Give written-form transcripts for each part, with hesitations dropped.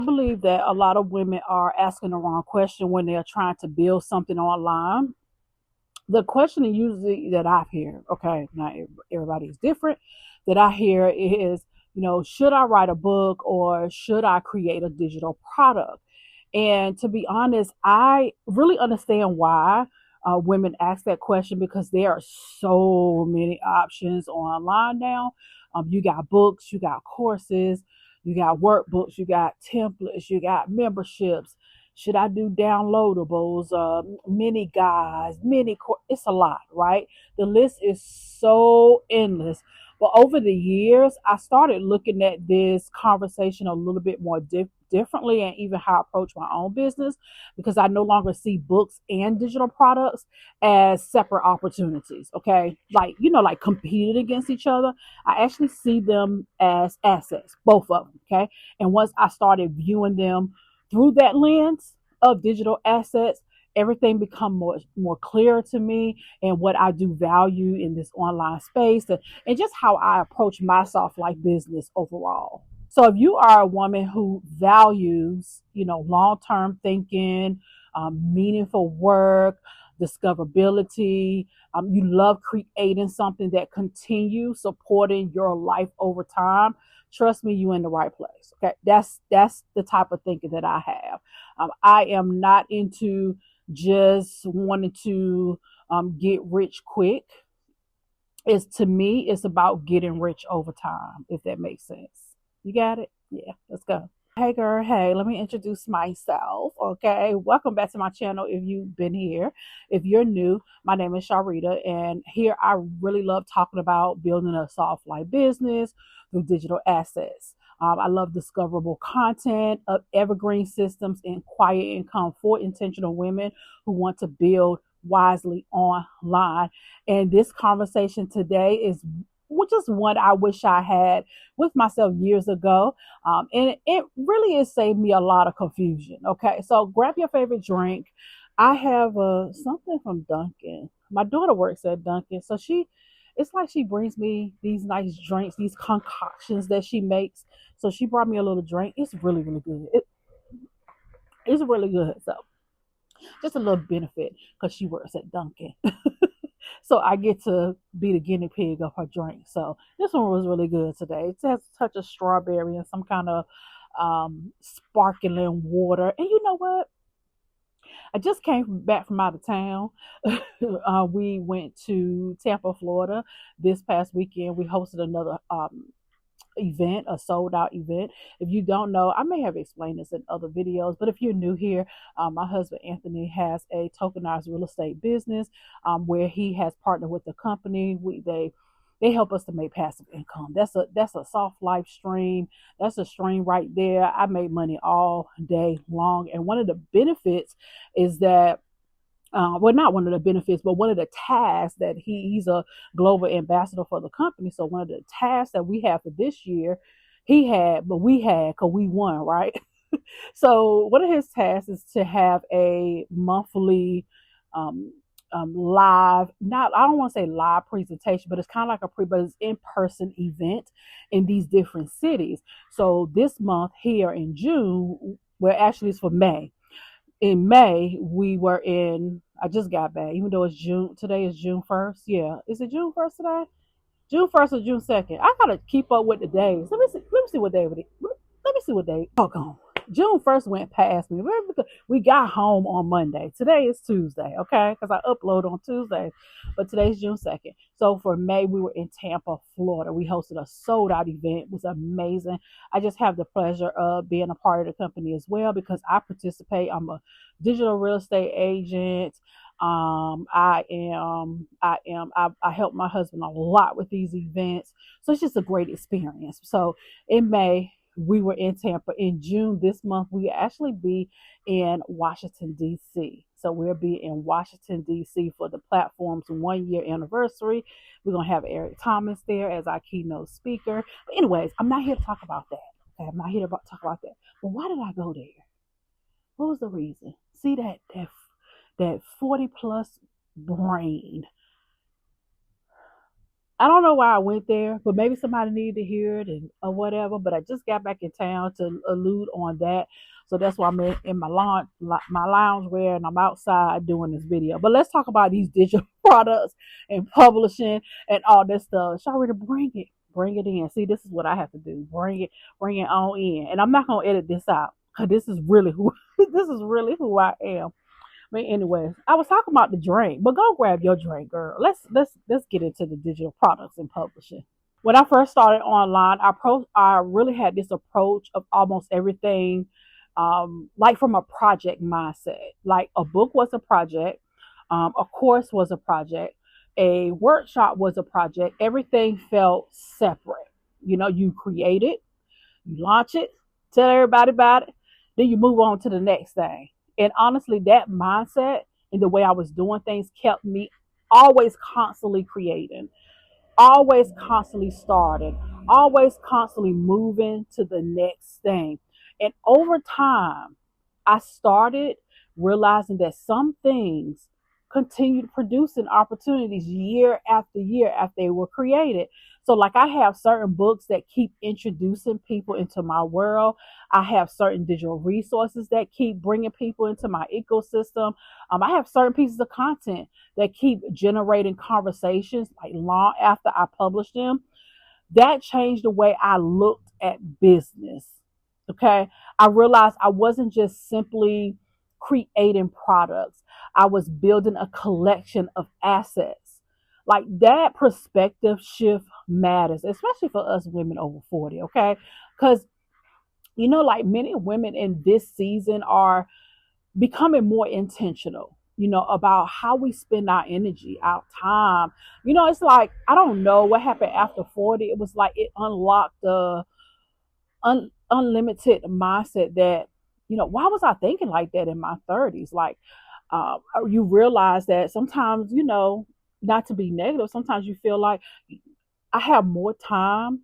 I believe that a lot of women are asking the wrong question when they're trying to build something online. The question usually that I hear, okay, not everybody's different, that I hear is, should I write a book or should I create a digital product? And to be honest, I really understand why women ask that question because there are so many options online now. You got books, you got courses, you got workbooks, you got templates, you got memberships. Should I do downloadables, mini guides, it's a lot, right? The list is so endless. But over the years, I started looking at this conversation a little bit more differently, and even how I approach my own business, because I no longer see books and digital products as separate opportunities. Okay. Like competing against each other. I actually see them as assets, both of them. Okay. And once I started viewing them through that lens of digital assets, everything become more clear to me, and what I do value in this online space, and just how I approach my soft life business overall. So if you are a woman who values, long-term thinking, meaningful work, discoverability, you love creating something that continues supporting your life over time, trust me, you in the right place. Okay, that's the type of thinking that I have. I am not into just wanting to get rich quick. It's, to me, it's about getting rich over time, if that makes sense. You got it? Yeah, let's go. Hey girl, hey, let me introduce myself. Okay, welcome back to my channel if you've been here. If you're new, my name is Sharlrita, and here I really love talking about building a soft life business through digital assets. I love discoverable content, evergreen systems, and quiet income for intentional women who want to build wisely online. And this conversation today is just one I wish I had with myself years ago. And it really has saved me a lot of confusion. Okay, so grab your favorite drink. I have something from Dunkin'. My daughter works at Dunkin', so it's like she brings me these nice drinks, these concoctions that she makes. So she brought me a little drink. It's really, really good. It's really good. So just a little benefit because she works at Dunkin'. So I get to be the guinea pig of her drink. So this one was really good today. It has a touch of strawberry and some kind of sparkling water. And you know what? I just came back from out of town. We went to Tampa, Florida this past weekend. We hosted another event, a sold out event. If you don't know, I may have explained this in other videos, but if you're new here, my husband Anthony has a tokenized real estate business where he has partnered with the company. They help us to make passive income. That's a soft life stream. That's a stream right there. I made money all day long, and one of the benefits is that well, not one of the benefits, but one of the tasks that he's a global ambassador for the company. So one of the tasks that we have for this year, he had, but we had because we won, right? So one of his tasks is to have a monthly live, not, I don't want to say live presentation, but it's kind of like but it's in-person event in these different cities. So this month here in June, well, actually it's for May. In May, we were in, I just got back, even though it's June, today is June 1st. Yeah. Is it June 1st today? June 1st or June 2nd? I gotta keep up with the days. Let me see what day it is. Let me see what day. Oh, on. June 1st went past me. We got home on Monday. Today is Tuesday, okay? Because I upload on Tuesday. But today's June 2nd. So for May, we were in Tampa, Florida. We hosted a sold out event. It was amazing. I just have the pleasure of being a part of the company as well because I participate. I'm a digital real estate agent. I help my husband a lot with these events. So it's just a great experience. So in May, we were in Tampa. In June this month, we actually be in Washington, D.C. So we'll be in Washington, D.C. for the platform's 1 year anniversary. We're going to have Eric Thomas there as our keynote speaker. But anyways, I'm not here to talk about that. Okay, I'm not here to talk about that. But why did I go there? What was the reason? See that 40 plus brain. I don't know why I went there, but maybe somebody needed to hear it and or whatever. But I just got back in town to allude on that, so that's why I'm in my lounge wear, and I'm outside doing this video. But let's talk about these digital products and publishing and all this stuff. Sharlrita, bring it in. See, this is what I have to do. Bring it on in, and I'm not gonna edit this out because this is really who this is really who I am. But anyways, I was talking about the drink, but go grab your drink, girl. Let's get into the digital products and publishing. When I first started online, I really had this approach of almost everything, like from a project mindset. Like a book was a project, a course was a project, a workshop was a project. Everything felt separate. You create it, you launch it, tell everybody about it, then you move on to the next thing. And honestly, that mindset and the way I was doing things kept me always constantly creating, always constantly starting, always constantly moving to the next thing. And over time, I started realizing that some things continued producing opportunities year after year after they were created. So, like, I have certain books that keep introducing people into my world. I have certain digital resources that keep bringing people into my ecosystem. I have certain pieces of content that keep generating conversations like long after I publish them. That changed the way I looked at business. Okay. I realized I wasn't just simply creating products, I was building a collection of assets. Like that perspective shift matters, especially for us women over 40. Okay. Because, like many women in this season are becoming more intentional, about how we spend our energy, our time. It's like, I don't know what happened after 40. It was like it unlocked the unlimited mindset that, why was I thinking like that in my 30s? Like, you realize that sometimes, not to be negative, sometimes you feel like I have more time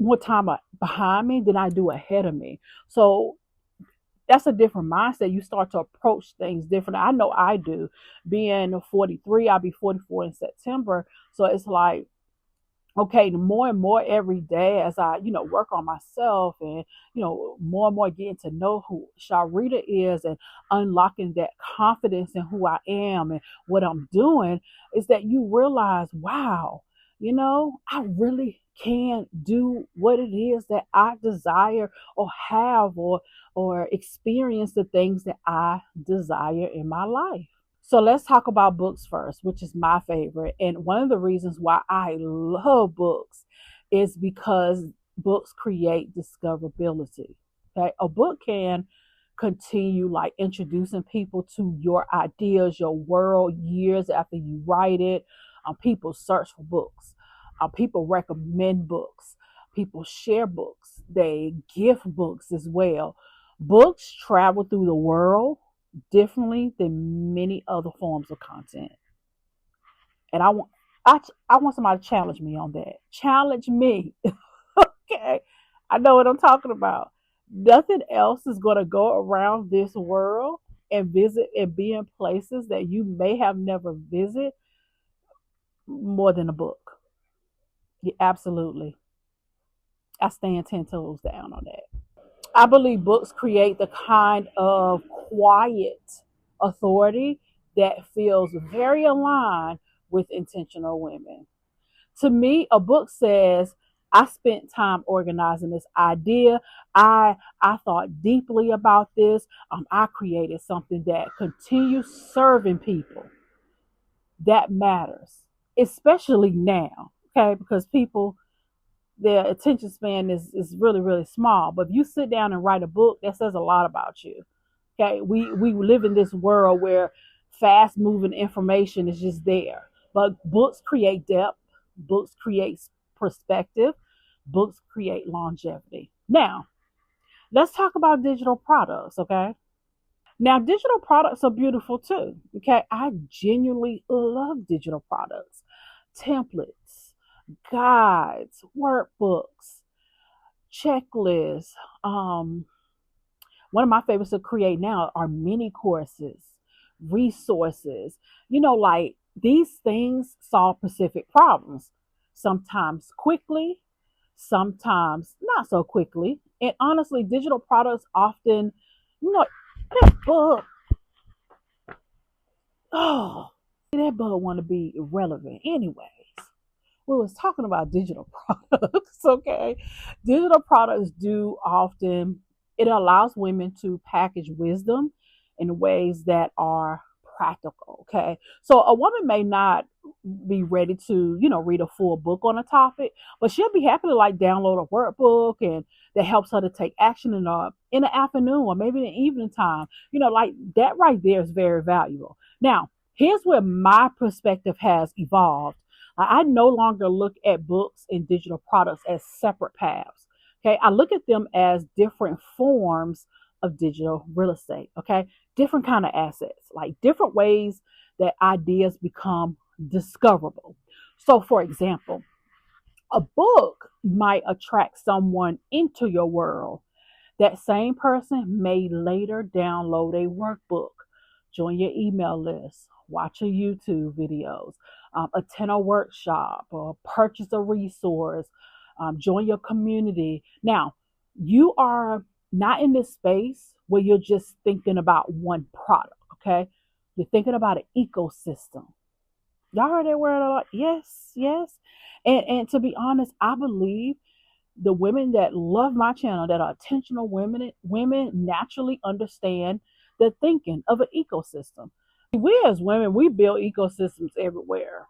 behind me than I do ahead of me. So that's a different mindset. You start to approach things differently. I know I do. Being 43, I'll be 44 in September. So it's like, okay, more and more every day as I, work on myself and, more and more getting to know who Sharita is and unlocking that confidence in who I am and what I'm doing, is that you realize, wow, I really can do what it is that I desire or have or experience the things that I desire in my life. So let's talk about books first, which is my favorite. And one of the reasons why I love books is because books create discoverability. Okay. A book can continue like introducing people to your ideas, your world years after you write it. People search for books. People recommend books. People share books. They gift books as well. Books travel through the world differently than many other forms of content. And I want somebody to challenge me on that. Challenge me. Okay. I know what I'm talking about. Nothing else is going to go around this world and visit and be in places that you may have never visited more than a book. Yeah, absolutely. I stand 10 toes down on that. I believe books create the kind of quiet authority that feels very aligned with intentional women. To me, a book says, I spent time organizing this idea. I thought deeply about this. I created something that continues serving people. That matters, especially now, okay? Because people, their attention span is really, really small. But if you sit down and write a book, that says a lot about you. Okay. We live in this world where fast moving information is just there. But books create depth, books create perspective, books create longevity. Now, let's talk about digital products, okay? Now, digital products are beautiful too. Okay. I genuinely love digital products, templates, guides, workbooks, checklists. One of my favorites to create now are mini courses, resources. Like these things solve specific problems. sometimes quickly, sometimes not so quickly. And honestly, digital products often, you know, that bug, oh, that bug want to be irrelevant anyways. We was talking about digital products, okay? Digital products do often, it allows women to package wisdom in ways that are practical, okay? So a woman may not be ready to, read a full book on a topic, but she'll be happy to like download a workbook and that helps her to take action in the afternoon or maybe in the evening time. Like that right there is very valuable. Now, here's where my perspective has evolved. I no longer look at books and digital products as separate paths. Okay, I look at them as different forms of digital real estate. Okay, different kind of assets, like different ways that ideas become discoverable. So, for example, a book might attract someone into your world. That same person may later download a workbook, join your email list, watch a YouTube videos, attend a workshop, or purchase a resource, join your community. Now, you are not in this space where you're just thinking about one product, okay? You're thinking about an ecosystem. Y'all heard that word a lot? Yes, yes. And to be honest, I believe the women that love my channel, that are intentional women naturally understand the thinking of an ecosystem. We as women, we build ecosystems everywhere.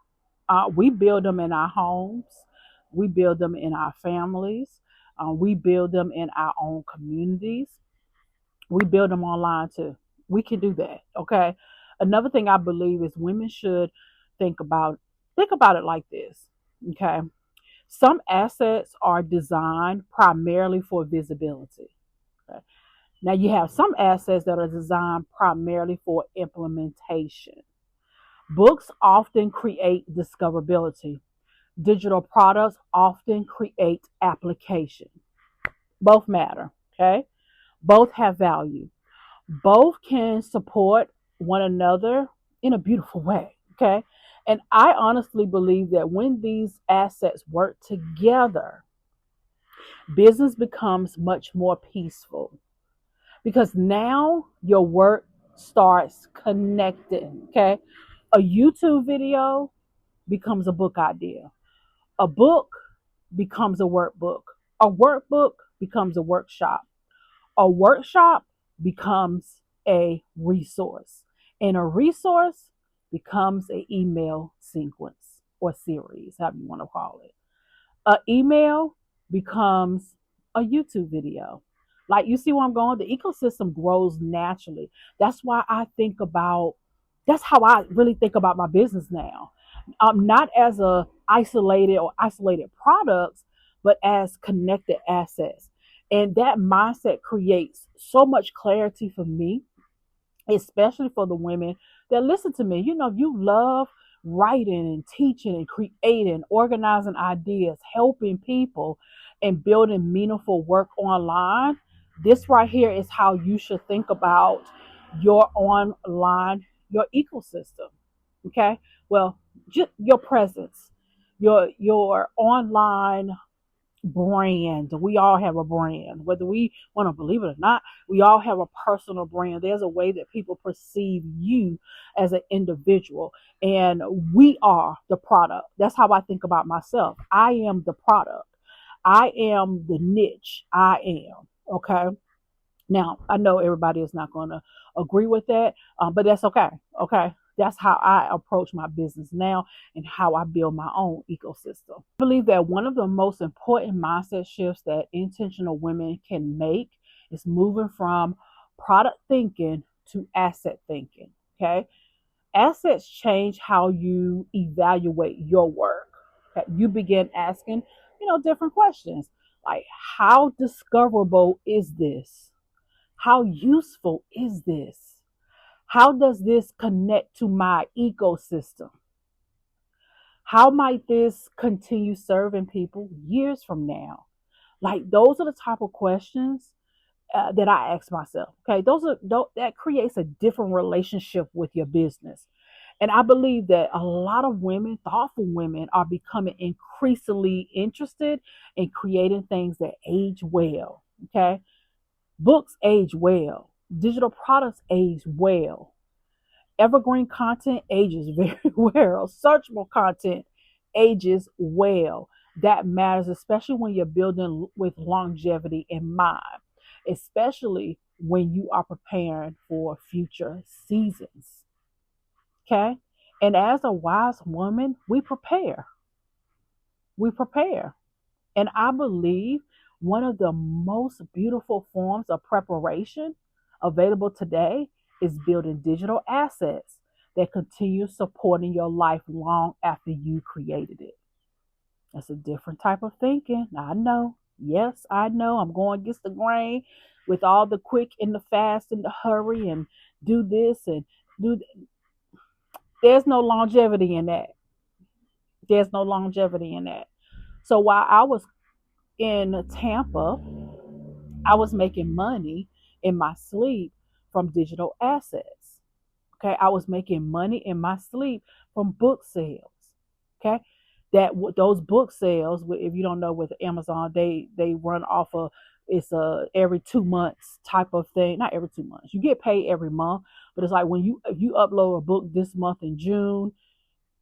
We build them in our homes. We build them in our families. We build them in our own communities. We build them online too. We can do that. Okay. Another thing I believe is women should think about it like this. Okay. Some assets are designed primarily for visibility. Okay? Now, you have some assets that are designed primarily for implementation. Books often create discoverability. Digital products often create application. Both matter, okay? Both have value. Both can support one another in a beautiful way, okay? And I honestly believe that when these assets work together, business becomes much more peaceful because now your work starts connecting. Okay. A YouTube video becomes a book idea, a book becomes a workbook, a workbook becomes a workshop becomes a resource, and a resource becomes an email sequence or series, however you want to call it. An email becomes a YouTube video. Like, you see where I'm going? The ecosystem grows naturally. That's why that's how I really think about my business now. Not as a isolated products, but as connected assets. And that mindset creates so much clarity for me, especially for the women that listen to me. You love writing and teaching and creating, organizing ideas, helping people, and building meaningful work online. This right here is how you should think about your online, your ecosystem. Okay. Well, just your presence, your online brand. We all have a brand, whether we want to believe it or not. We all have a personal brand. There's a way that people perceive you as an individual, and we are the product. That's how I think about myself. I am the product. I am the niche. I am. Okay. Now, I know everybody is not going to agree with that, but that's okay. Okay. That's how I approach my business now and how I build my own ecosystem. I believe that one of the most important mindset shifts that intentional women can make is moving from product thinking to asset thinking. Okay. Assets change how you evaluate your work. Okay? You begin asking, different questions like, how discoverable is this? How useful is this? How does this connect to my ecosystem? How might this continue serving people years from now? Like, those are the type of questions that I ask myself. Okay, that creates a different relationship with your business. And I believe that a lot of women, thoughtful women, are becoming increasingly interested in creating things that age well. Okay. Books age well, digital products age well, evergreen content ages very well, searchable content ages well. That matters, especially when you're building with longevity in mind, especially when you are preparing for future seasons. Okay. And as a wise woman, we prepare. We prepare. And I believe one of the most beautiful forms of preparation available today is building digital assets that continue supporting your life long after you created it. That's a different type of thinking. I know. Yes, I know. I'm going against the grain with all the quick and the fast and the hurry and do this and do. There's no longevity in that. There's no longevity in that. So while I was in Tampa, I was making money in my sleep from digital assets. Okay, I was making money in my sleep from book sales. Okay, those book sales, if you don't know, with Amazon, they run off of, it's a every 2 months type of thing. Not every 2 months. You get paid every month, but it's like when if you upload a book this month in June,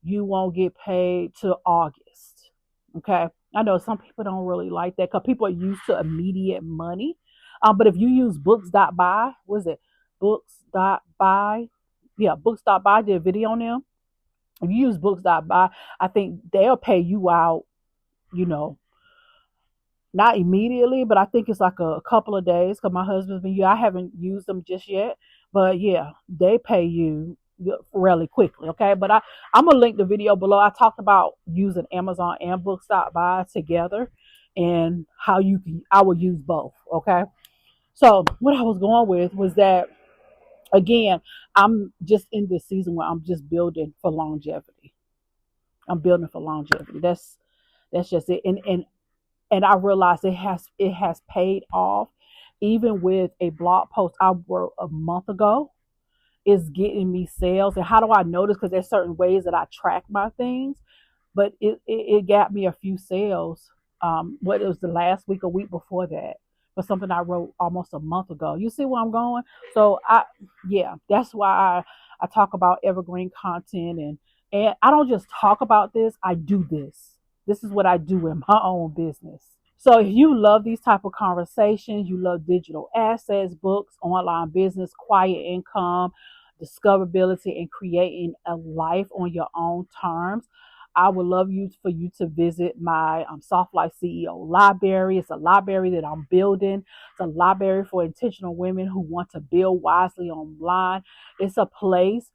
you won't get paid till August. Okay. I know some people don't really like that because people are used to immediate money. But if you use books.buy, what is it? Books.buy. Yeah, books.buy did a video on them. If you use books.buy, I think they'll pay you out, you know, not immediately, but I think it's like a couple of days because my husband's been, yeah, I haven't used them just yet. But yeah, they pay you really quickly. Okay. But I'm going to link the video below. I talked about using Amazon and books.buy together and how I will use both. Okay. So what I was going with was that, again, I'm just in this season where I'm just building for longevity. I'm building for longevity. That's just it. And I realized it has paid off. Even with a blog post I wrote a month ago, is getting me sales. And how do I notice? Because there's certain ways that I track my things, but it got me a few sales. What, it was the last week, a week before that, for something I wrote almost a month ago. You see where I'm going? So yeah, that's why I talk about evergreen content, and I don't just talk about this. I do this. This is what I do in my own business. So if you love these type of conversations, you love digital assets, books, online business, quiet income, discoverability, and creating a life on your own terms, I would love for you to visit my Soft Life CEO library. It's a library that I'm building. It's a library for intentional women who want to build wisely online. It's a place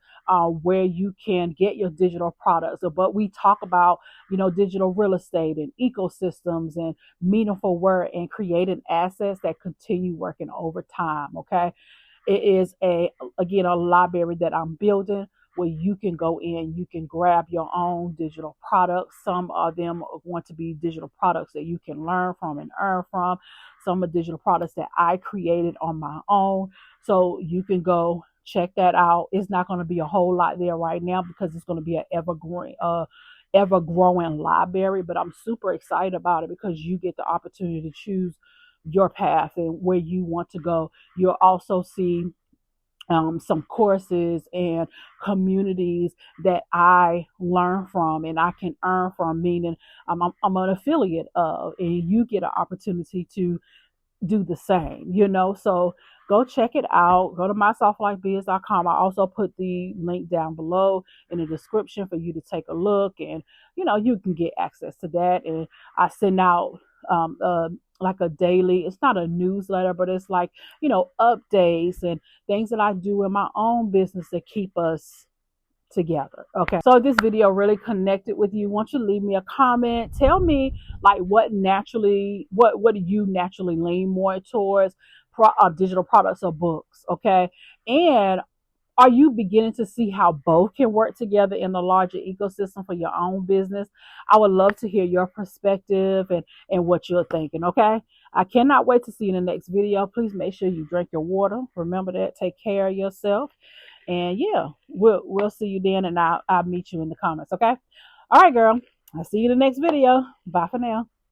where you can get your digital products. But we talk about, digital real estate and ecosystems and meaningful work and creating assets that continue working over time. Okay. It is again, a library that I'm building where you can go in, you can grab your own digital products. Some of them want to be digital products that you can learn from and earn from. Some are digital products that I created on my own. So you can go check that out. It's not going to be a whole lot there right now because it's going to be an ever growing library, but I'm super excited about it because you get the opportunity to choose your path and where you want to go. You'll also see some courses and communities that I learn from and I can earn from, meaning I'm an affiliate of, and you get an opportunity to do the same. So go check it out. Go to mysoftlife.biz.com. I also put the link down below in the description for you to take a look, and you can get access to that. And I send out like a daily, it's not a newsletter, but it's like updates and things that I do in my own business to keep us together. Okay. So this video really connected with you. Won't you leave me a comment? Tell me like what do you naturally lean more towards, digital products or books? Okay. And are you beginning to see how both can work together in the larger ecosystem for your own business? I would love to hear your perspective and what you're thinking. Okay. I cannot wait to see you in the next video. Please make sure you drink your water. Remember that. Take care of yourself. And yeah, we'll see you then, and I'll meet you in the comments. Okay. All right, girl. I'll see you in the next video. Bye for now.